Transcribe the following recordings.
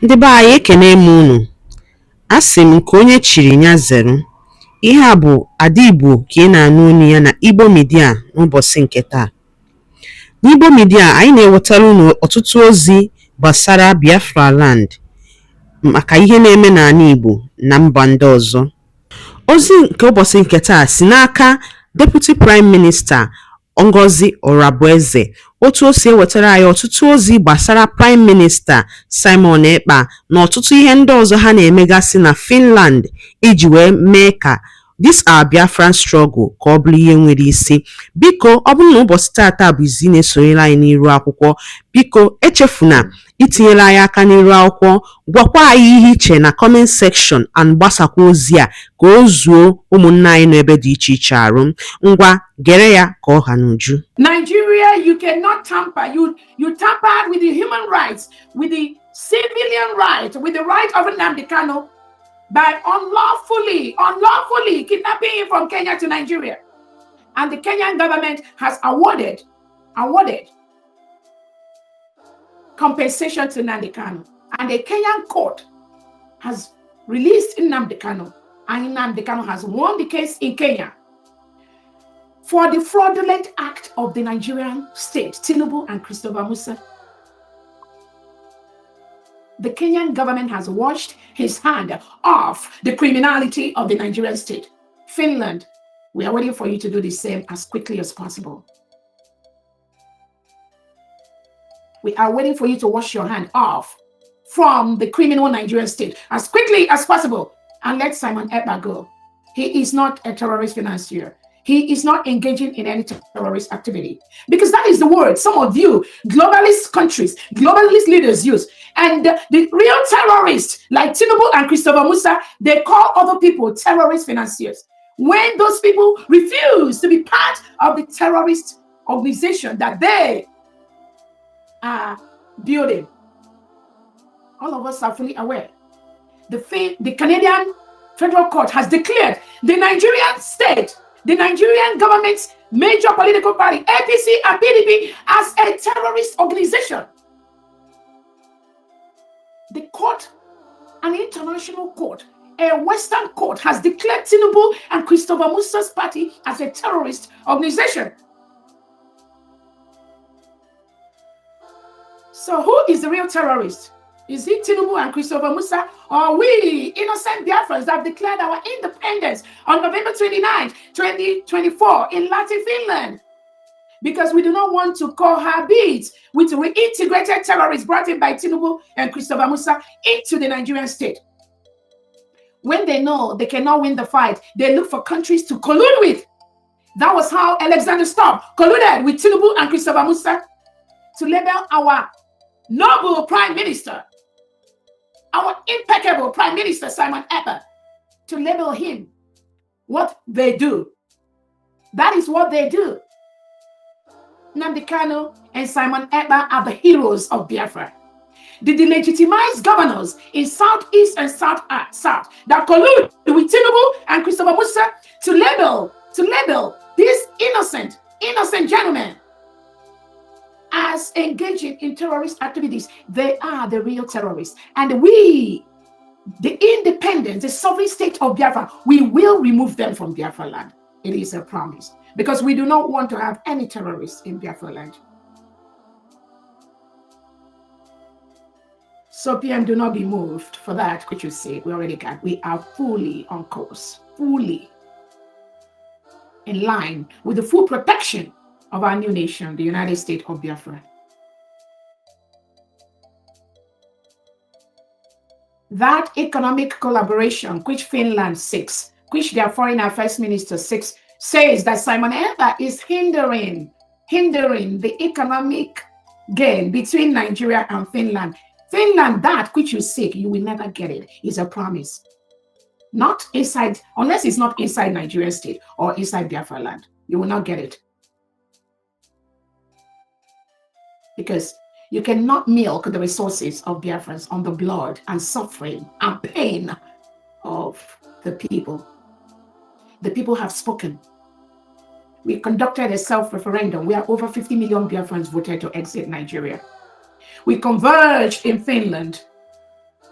Ndị be anyị ekene m unu. Asị m nke onye chiri ya zere. Ihe a bụ Ada Igbo ka ị na-anụ olu ya na Igbo Media n'ụbọchị nke taa. N'Igbo Media anyị na-ewetara unu ọtụtụ ozi gbasara Biafra land maka ihe na-eme n'ala Igbo na mba ndị ọzọ. Ozi nke ụbọchị nke taa si n'aka Deputy Prime Minister Ngozi ORABUEZE. Otu o si ewetara anyị ọtụtụ ozi gbasara Prime Minister Simon Ekpa na ọtụtụ ihe ndị ọzọ ha na-emegasị na Finland iji wee mee ka this our Biafran struggle ka ọ bụrụ ihe nwere isi. Biko ọ bụrụ na ụbọchị tata bụ izi na-esonyere anyị n'iru akwụkwọ, biko echefuna itinyere anyị aka n'iru akwụkwọ, gwakwa anyị ihe iche na comment section and gbasakwa ozi a ka o zuo ụmụnna anyị n'ebe dị iche iche arụ. Ngwa gere ya ka ọ ha n'uju. Nigeria, you cannot tamper. You tampered with the human rights, with the civilian right, with the right of Nnamdi Kanu by unlawfully kidnapping him from Kenya to Nigeria. And the Kenyan government has awarded compensation to Nnamdi Kanu. And the Kenyan court has released Nnamdi Kanu. And Nnamdi Kanu has won the case in Kenya for the fraudulent act of the Nigerian state, Tinubu and Christopher Musa. The Kenyan government has washed his hand off the criminality of the Nigerian state. Finland, we are waiting for you to do the same as quickly as possible. We are waiting for you to wash your hand off from the criminal Nigerian state as quickly as possible and let Simon Ekpa go. He is not a terrorist financier. He is not engaging in any terrorist activity. Because that is the word some of you, globalist countries, globalist leaders use. And the real terrorists, like Tinubu and Christopher Musa, they call other people terrorist financiers. When those people refuse to be part of the terrorist organization that they are building. All of us are fully aware. The Canadian Federal Court has declared the Nigerian state, the Nigerian government's major political party, APC and PDP, as a terrorist organization. The court, an international court, a Western court, has declared Tinubu and Christopher Musa's party as a terrorist organization. So who is the real terrorist? Is it Tinubu and Christopher Musa, or we, innocent Biafrans, that have declared our independence on November 29, 2024 in Latin Finland? Because we do not want to cohabit with reintegrated terrorists brought in by Tinubu and Christopher Musa into the Nigerian state. When they know they cannot win the fight, they look for countries to collude with. That was how Alexander Stubb colluded with Tinubu and Christopher Musa to label our noble Prime Minister, our impeccable Prime Minister Simon Ekpa, to label him what they do. That is what they do. Nnamdi Kanu and Simon Ekpa are the heroes of Biafra. The delegitimized governors in Southeast and South that collude with Tinubu and Christopher Musa to label these innocent gentlemen as engaging in terrorist activities. They are the real terrorists. And we, the independent, the sovereign state of Biafra, we will remove them from Biafra land. It is a promise. Because we do not want to have any terrorists in Biafra land. So PM, do not be moved for that which you say. We already got. We are fully on course, fully in line with the full protection of our new nation, the United States of Biafra. That economic collaboration which Finland seeks, which their foreign affairs minister seeks, says that Simon Ekpa is hindering the economic gain between Nigeria and Finland. Finland, that which you seek, you will never get it. It's a promise. Not inside, unless it's not inside Nigerian state or inside Biafra land. You will not get it. Because you cannot milk the resources of Biafrans on the blood and suffering and pain of the people. The people have spoken. We conducted a self-referendum where over 50 million Biafrans voted to exit Nigeria. We converged in Finland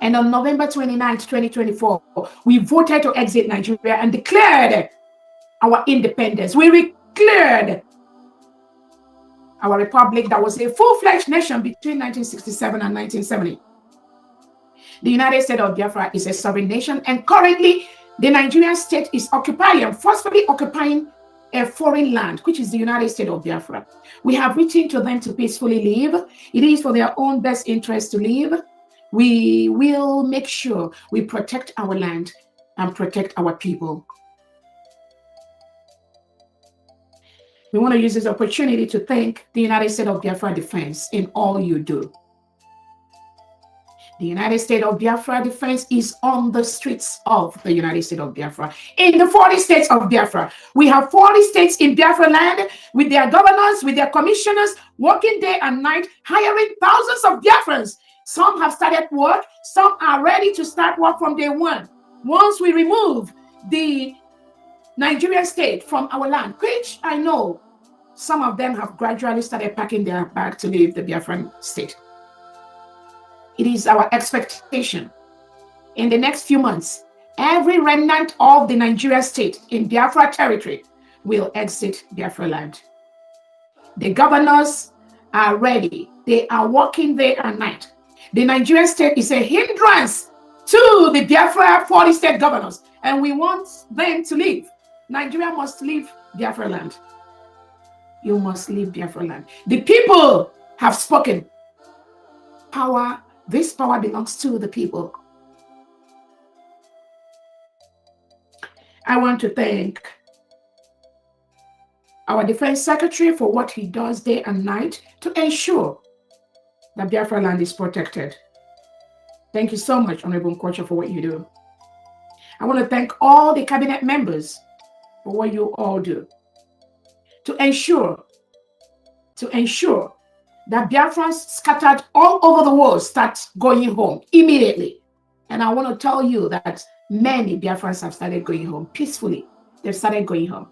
And on November 29th, 2024, we voted to exit Nigeria and declared our independence. We declared our republic that was a full-fledged nation between 1967 and 1970. The United States of Biafra is a sovereign nation, and currently the Nigerian state is forcefully occupying a foreign land, which is the United States of Biafra. We have written to them to peacefully leave. It is for their own best interest to leave. We will make sure we protect our land and protect our people. We want to use this opportunity to thank the United States of Biafra Defense in all you do. The United States of Biafra Defense is on the streets of the United States of Biafra. In the 40 states of Biafra, we have 40 states in Biafra land with their governors, with their commissioners, working day and night, hiring thousands of Biafrans. Some have started work, some are ready to start work from day one. Once we remove the Nigerian state from our land, which I know some of them have gradually started packing their bag to leave the Biafran state. It is our expectation in the next few months, every remnant of the Nigeria state in Biafra territory will exit Biafra land. The governors are ready. They are working day and night. The Nigerian state is a hindrance to the Biafra 40 state governors, and we want them to leave. Nigeria must leave Biafra land. You must leave Biafra land. The people have spoken. This power belongs to the people. I want to thank our Defense Secretary for what he does day and night to ensure that Biafra land is protected. Thank you so much, Honorable Nkocha, for what you do. I want to thank all the cabinet members for what you all do to ensure that Biafrans scattered all over the world start going home immediately. And I want to tell you that many Biafrans have started going home peacefully. They've started going home.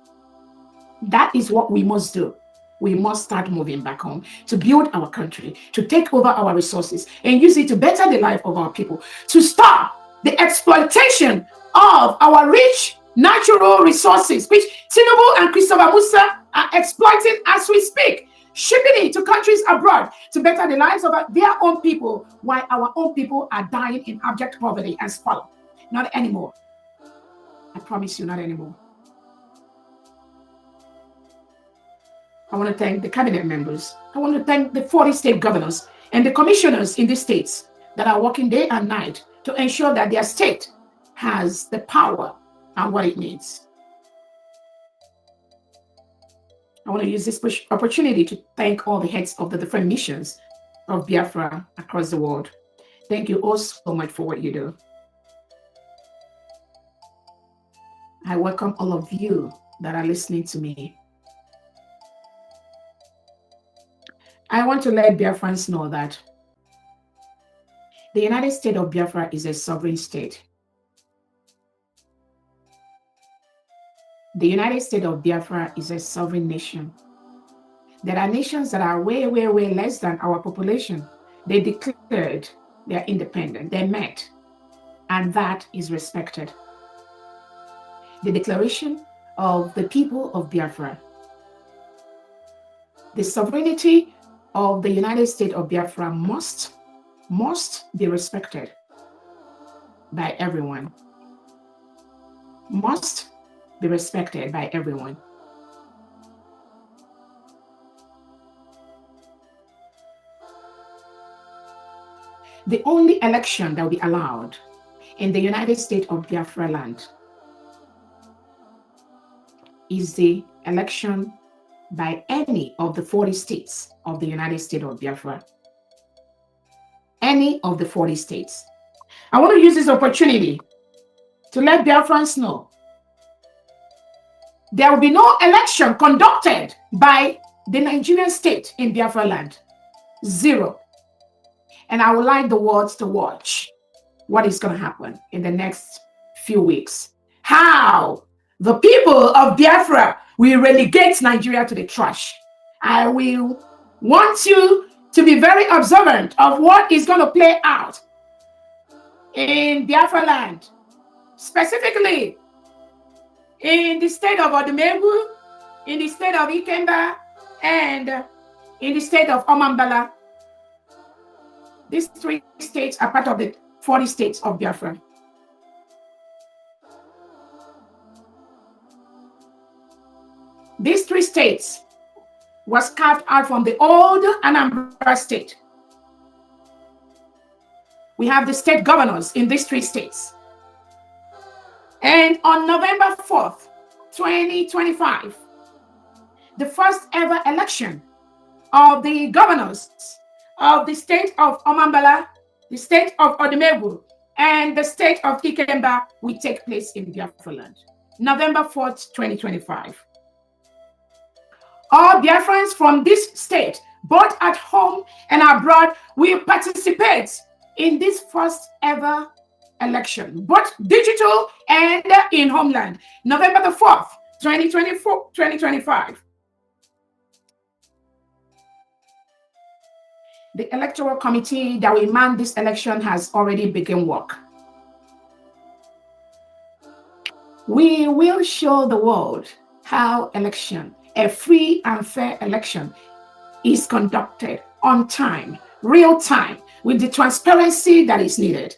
That is what we must do. We must start moving back home to build our country, to take over our resources and use it to better the life of our people, to stop the exploitation of our rich natural resources, which Tinubu and Christopher Musa are exploiting as we speak, shipping it to countries abroad to better the lives of their own people, while our own people are dying in abject poverty and squalor. Not anymore. I promise you, not anymore. I want to thank the cabinet members. I want to thank the 40 state governors and the commissioners in the states that are working day and night to ensure that their state has the power and what it needs. I want to use this opportunity to thank all the heads of the different missions of Biafra across the world. Thank you all so much for what you do. I welcome all of you that are listening to me. I want to let Biafrans know that the United States of Biafra is a sovereign state. The United States of Biafra is a sovereign nation. There are nations that are way, way, way less than our population. They declared their independence. They met, and that is respected. The declaration of the people of Biafra, the sovereignty of the United States of Biafra must be respected by everyone. Must be respected by everyone. The only election that will be allowed in the United States of Biafra land is the election by any of the 40 states of the United States of Biafra. Any of the 40 states. I want to use this opportunity to let Biafrans know there will be no election conducted by the Nigerian state in Biafra land. Zero. And I would like the world to watch what is going to happen in the next few weeks. How the people of Biafra will relegate Nigeria to the trash. I will want you to be very observant of what is going to play out in Biafra land, specifically in the state of Odumegwu, in the state of Ikemba, and in the state of Omambala. These 3 states are part of the 40 states of Biafra. These 3 states was carved out from the old Anambra state. We have the state governors in these 3 states. And on November 4th, 2025, the first ever election of the governors of the state of Omambala, the state of Odumegwu, and the state of Ikemba will take place in Biafra land. November 4th, 2025. All Biafrans from this state, both at home and abroad, will participate in this first ever election, both digital and in homeland. November the 4th, 2025. The electoral committee that will man this election has already begun work. We will show the world how election, a free and fair election, is conducted on time, real time, with the transparency that is needed.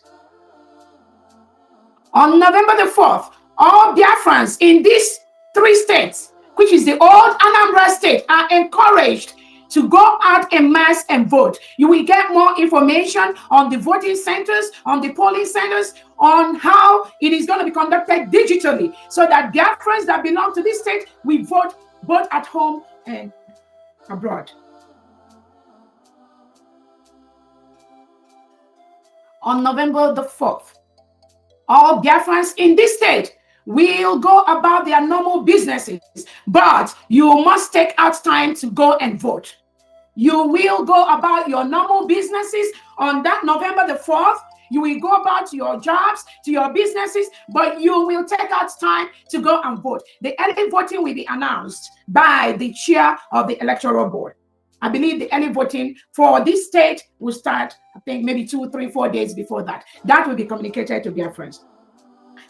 On November the 4th, all Biafrans in these 3 states, which is the old Anambra state, are encouraged to go out en masse and vote. You will get more information on the voting centers, on the polling centers, on how it is going to be conducted digitally, so that Biafrans that belong to this state will vote both at home and abroad. On November the 4th, all Biafrans in this state will go about their normal businesses, but you must take out time to go and vote. You will go about your normal businesses on that November the 4th. You will go about to your jobs, to your businesses, but you will take out time to go and vote. The early voting will be announced by the chair of the electoral board. I believe the early voting for this state will start, I think, maybe 2, 3, 4 days before that. That will be communicated to Biafrans.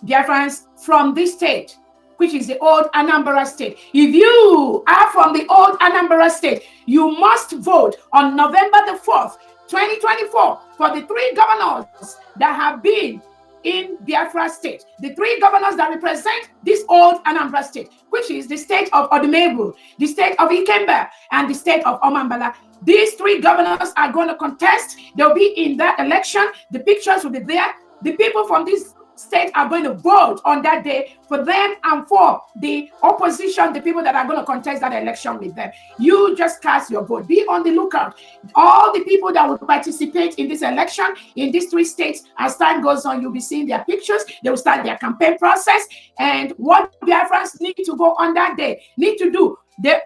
Biafrans from this state, which is the old Anambra state. If you are from the old Anambra state, you must vote on November the 4th, 2024, for the 3 governors that have been in Biafra state, the 3 governors that represent this old Anambra state, which is the state of Odumegwu, the state of Ikemba, and the state of Omambala. These 3 governors are going to contest. They'll be in that election. The pictures will be there. The people from this state are going to vote on that day for them and for the opposition, the people that are going to contest that election with them. You just cast your vote. Be on the lookout. All the people that will participate in this election in these 3 states, as time goes on, you'll be seeing their pictures. They will start their campaign process. And what Biafrans need to go on that day, need to do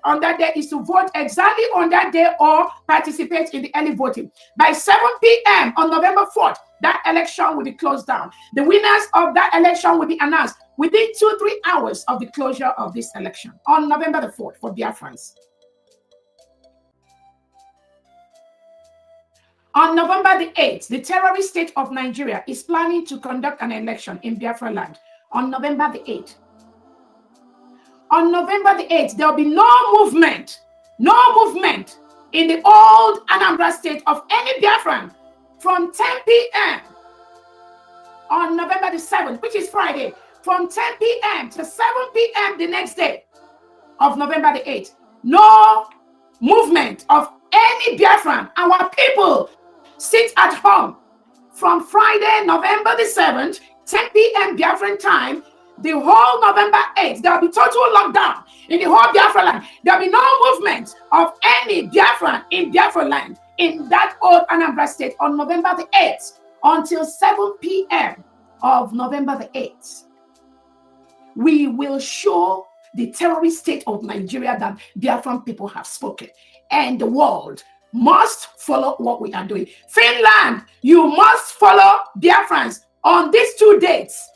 on that day, is to vote exactly on that day or participate in the early voting. By 7 p.m. on November 4th, that election will be closed down. The winners of that election will be announced within 2-3 hours of the closure of this election on November the 4th for Biafrans. On November the 8th, the terrorist state of Nigeria is planning to conduct an election in Biafra land on November the 8th. On November the 8th, there will be no movement in the old Anambra state of any Biafran from 10 p.m. on November the 7th, which is Friday, from 10 p.m. to 7 p.m. the next day of November the 8th. No movement of any Biafran. Our people sit at home from Friday, November the 7th, 10 p.m. Biafran time, the whole November 8th, there will be total lockdown in the whole Biafra land. There will be no movement of any Biafran in Biafra land in that old Anambra state on November the 8th until 7 p.m. of November the 8th. We will show the terrorist state of Nigeria that Biafran people have spoken, and the world must follow what we are doing. Finland, you must follow Biafrans on these 2 dates.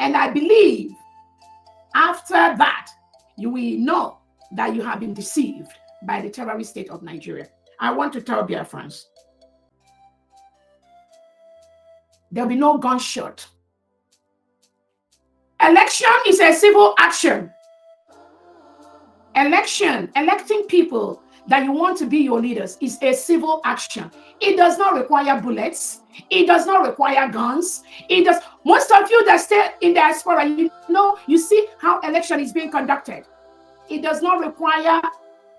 And I believe after that, you will know that you have been deceived by the terrorist state of Nigeria. I want to tell Biafrans, There'll be no gunshot. Election is a civil action. Electing people that you want to be your leaders is a civil action. It does not require bullets. It does not require guns. Most of you that stay in diaspora, you see how election is being conducted. It does not require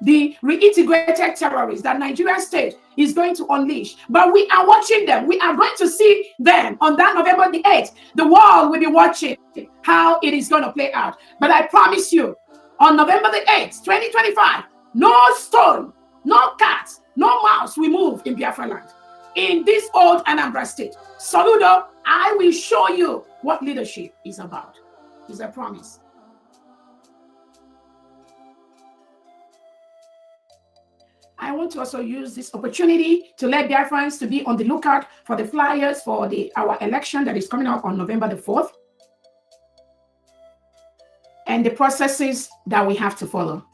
the reintegrated terrorists that Nigerian state is going to unleash. But we are watching them. We are going to see them on that November the 8th. The world will be watching how it is going to play out. But I promise you, on November the 8th, 2025, no stone, no cat, no mouse will move in Biafra land. In this old Anambra state. Soludo, I will show you what leadership is about. It's a promise. I want to also use this opportunity to let Biafrans to be on the lookout for the flyers for our election that is coming up on November the 4th. And the processes that we have to follow.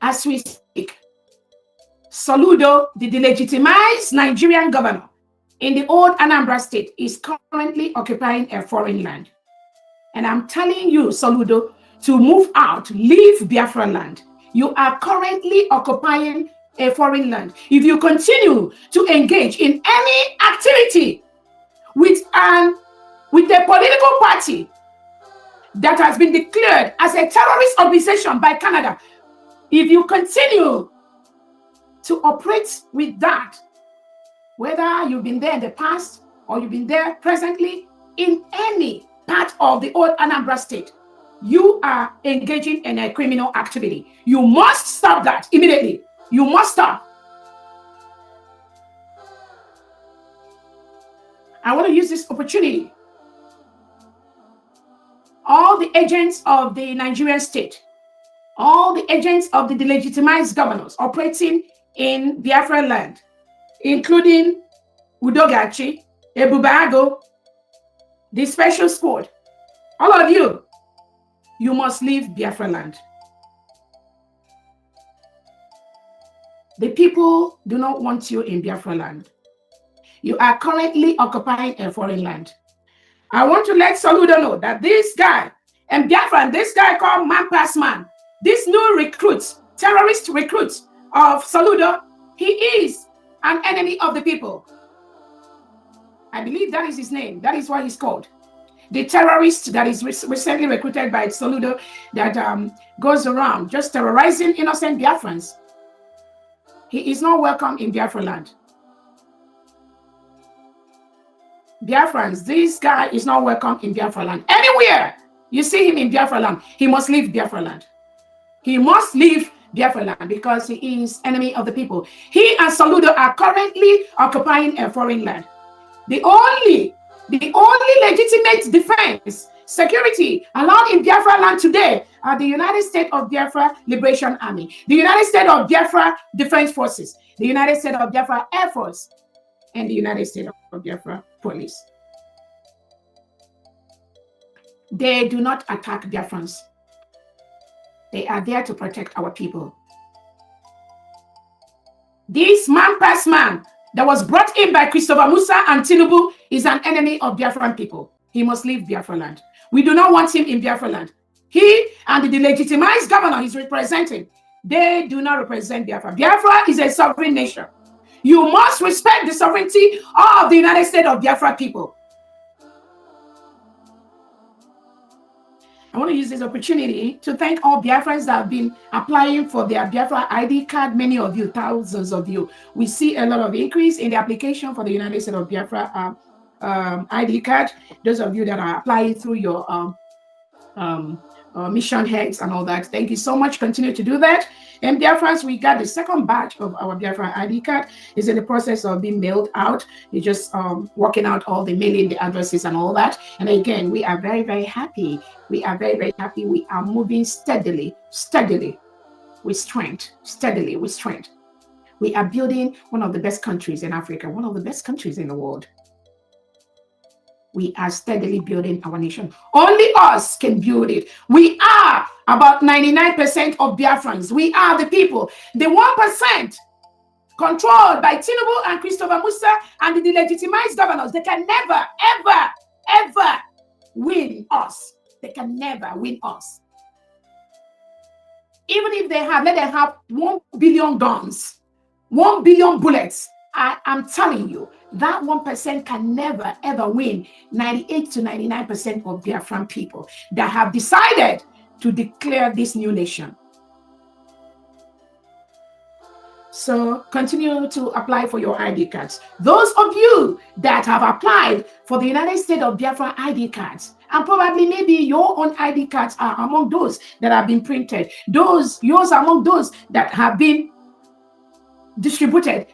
As we speak, Soludo, the delegitimized Nigerian governor in the old Anambra state, is currently occupying a foreign land. And I'm telling you, Soludo, to move out, leave Biafra land. You are currently occupying a foreign land. If you continue to engage in any activity with a political party that has been declared as a terrorist organization by Canada, if you continue to operate with that, whether you've been there in the past or you've been there presently, in any part of the old Anambra state, you are engaging in a criminal activity. You must stop that immediately. You must stop. I want to use this opportunity. All the agents of the Nigerian state, all the agents of the delegitimized governors operating in Biafra land, including Udogachi, Ebubago, the special squad, all of you, you must leave Biafra land. The people do not want you in Biafra land. You are currently occupying a foreign land. I want to let Soludo know that this guy, and Biafra, this guy called Man Pass Man, this new recruit, terrorist recruit of Soludo, he is an enemy of the people. I believe that is his name. That is what he's called. The terrorist that is recently recruited by Soludo that goes around just terrorizing innocent Biafrans. He is not welcome in Biafra land. Biafrans, this guy is not welcome in Biafra land. Anywhere you see him in Biafra land, he must leave Biafra land. He must leave Biafra land because he is enemy of the people. He and Soludo are currently occupying a foreign land. The only legitimate defense, security allowed in Biafra land today are the United States of Biafra Liberation Army, the United States of Biafra Defense Forces, the United States of Biafra Air Force, and the United States of Biafra Police. They do not attack Biafrans. They are there to protect our people. This Man Pass Man that was brought in by Christopher Musa and Tinubu is an enemy of Biafran people. He must leave Biafra land. We do not want him in Biafra land. He and the delegitimized governor he's representing, they do not represent Biafra. Biafra is a sovereign nation. You must respect the sovereignty of the United States of Biafra people. I want to use this opportunity to thank all Biafrans that have been applying for their Biafra ID card. Many of you, thousands of you. We see a lot of increase in the application for the United States of Biafra ID card. Those of you that are applying through your mission heads and all that, thank you so much. Continue to do that. And Biafrans, we got the second batch of our Biafra ID card. Is in the process of being mailed out. We're just working out all the mailing, the addresses and all that. And again, we are very, very happy. We are very, very happy. We are moving steadily with strength, steadily with strength. We are building one of the best countries in Africa, one of the best countries in the world. We are steadily building our nation. Only us can build it. We are about 99% of Biafrans. We are the people. The 1% controlled by Tinubu and Christopher Musa and the delegitimized governors, they can never, ever, ever win us. They can never win us. Even if they have, let them have 1 billion guns, 1 billion bullets. I'm telling you, that 1% can never, ever win 98 to 99% of Biafran people that have decided to declare this new nation. So continue to apply for your ID cards. Those of you that have applied for the United States of Biafra ID cards, and probably maybe your own ID cards are among those that have been printed, yours are among those that have been distributed.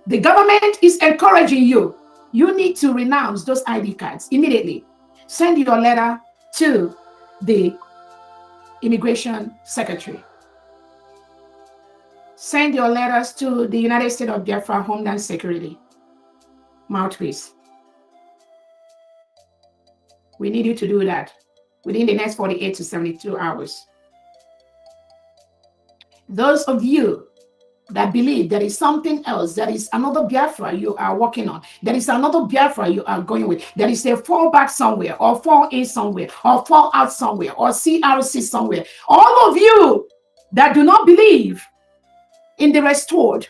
The government is encouraging you. You need to renounce those ID cards immediately. Send your letter to the Immigration Secretary. Send your letters to the United States of Biafra Homeland Security mouthpiece. We need you to do that within the next 48 to 72 hours. Those of you that believe there is something else, there is another Biafra you are working on, there is another Biafra you are going with, there is a fall back somewhere, or fall in somewhere, or fall out somewhere, or CRC somewhere. All of you that do not believe in the restored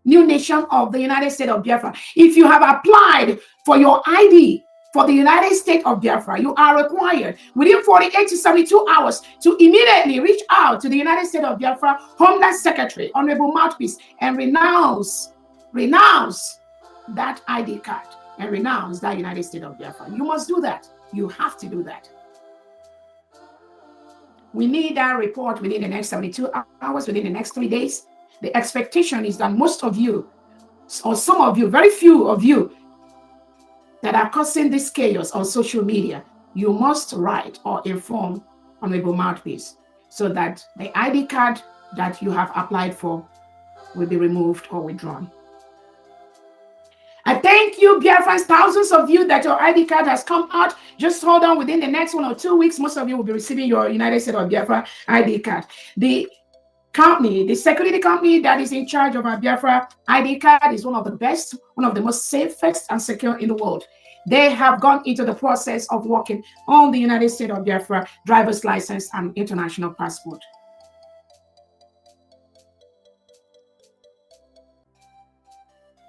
new nation of the United States of Biafra, if you have applied for your ID for the United States of Biafra, you are required within 48 to 72 hours to immediately reach out to the United States of Biafra Homeland Secretary, Honorable Mouthpiece, and renounce that ID card and renounce that United States of Biafra. You must do that. You have to do that. We need that report within the next 72 hours, within the next 3 days. The expectation is that most of you, or some of you, very few of you, that are causing this chaos on social media, you must write or inform Honorable Mouthpiece so that the ID card that you have applied for will be removed or withdrawn. I thank you, Biafrans, thousands of you that your ID card has come out. Just hold on, within the next 1 or 2 weeks, most of you will be receiving your United States of Biafra ID card. The company, the security company that is in charge of our Biafra ID card is one of the best, one of the most safest and secure in the world. They have gone into the process of working on the United States of Biafra driver's license and international passport.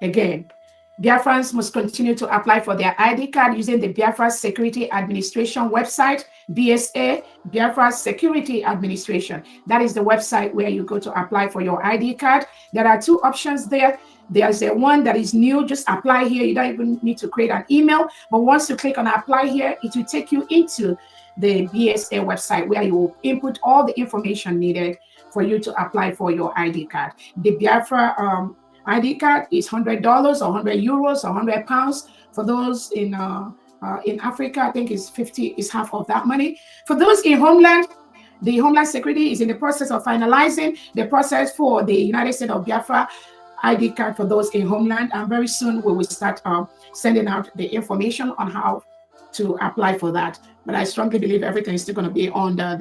Again, Biafrans must continue to apply for their ID card using the Biafra Security Administration website, BSA, Biafra Security Administration. That is the website where you go to apply for your ID card. There are 2 options there. There's a one that is new, just apply here. You don't even need to create an email. But once you click on apply here, it will take you into the BSA website where you will input all the information needed for you to apply for your ID card. The Biafra ID card is $100 or 100 euros or 100 pounds. For those in Africa, I think it's 50, is half of that money. For those in Homeland, the Homeland Security is in the process of finalizing the process for the United States of Biafra ID card for those in Homeland, and very soon we will start sending out the information on how to apply for that. But I strongly believe everything is still going to be on the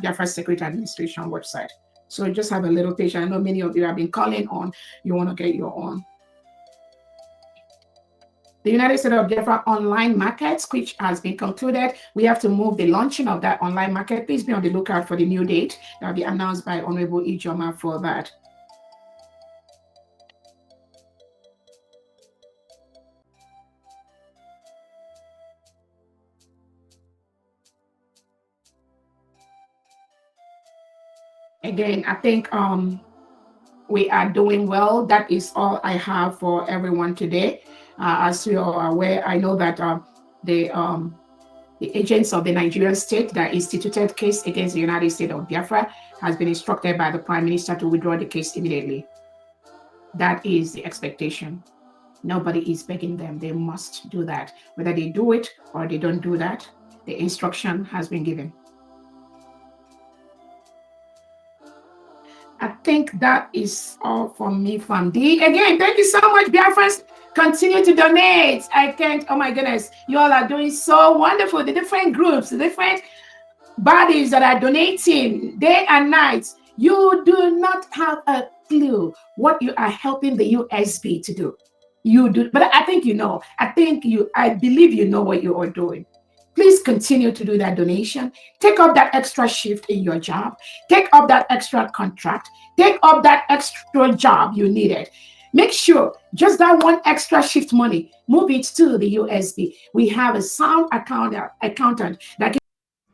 Biafra Security Administration website. So just have a little patience. I know many of you have been calling on, you want to get your own. The United States of Biafra online market, which has been concluded. We have to move the launching of that online market. Please be on the lookout for the new date that will be announced by Honorable Ijoma for that. Again, I think we are doing well. That is all I have for everyone today. As you are aware, I know that the agents of the Nigerian state that instituted case against the United States of Biafra has been instructed by the Prime Minister to withdraw the case immediately. That is the expectation. Nobody is begging them. They must do that. Whether they do it or they don't do that, the instruction has been given. I think that is all from me, from D. Again, thank you so much, Biafrans. Continue to donate. I can't, oh my goodness, you all are doing so wonderful. The different groups, the different bodies that are donating day and night. You do not have a clue what you are helping the USB to do. You do, but I think you know. I believe you know what you are doing. Please continue to do that donation. Take up that extra shift in your job. Take up that extra contract. Take up that extra job you needed. Make sure just that one extra shift money, move it to the USB. We have a sound accountant that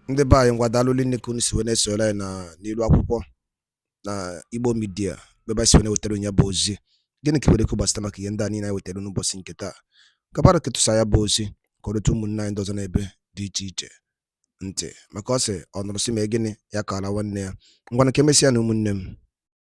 ndị be anyị ngwadalụli nne ka unu si wee na-esore anyị n'ilu akwụkwọ na Igbo Media ebe si wee wetara onye bụ ozi. Gịnị ka ikwu gbasara maka ihe ndị a niile anyị wetara n'ụbọchị nke taa? Kabara ketụsa ya bụ ozi ka ọ rute ụmụnne anyị dọzọ n'ebe dị iche iche ntị, maka ọ sị ọ nụrụ sị ma gịnị ya kara nwanne ya. Ngwana ka emesịa na ụmụnne m.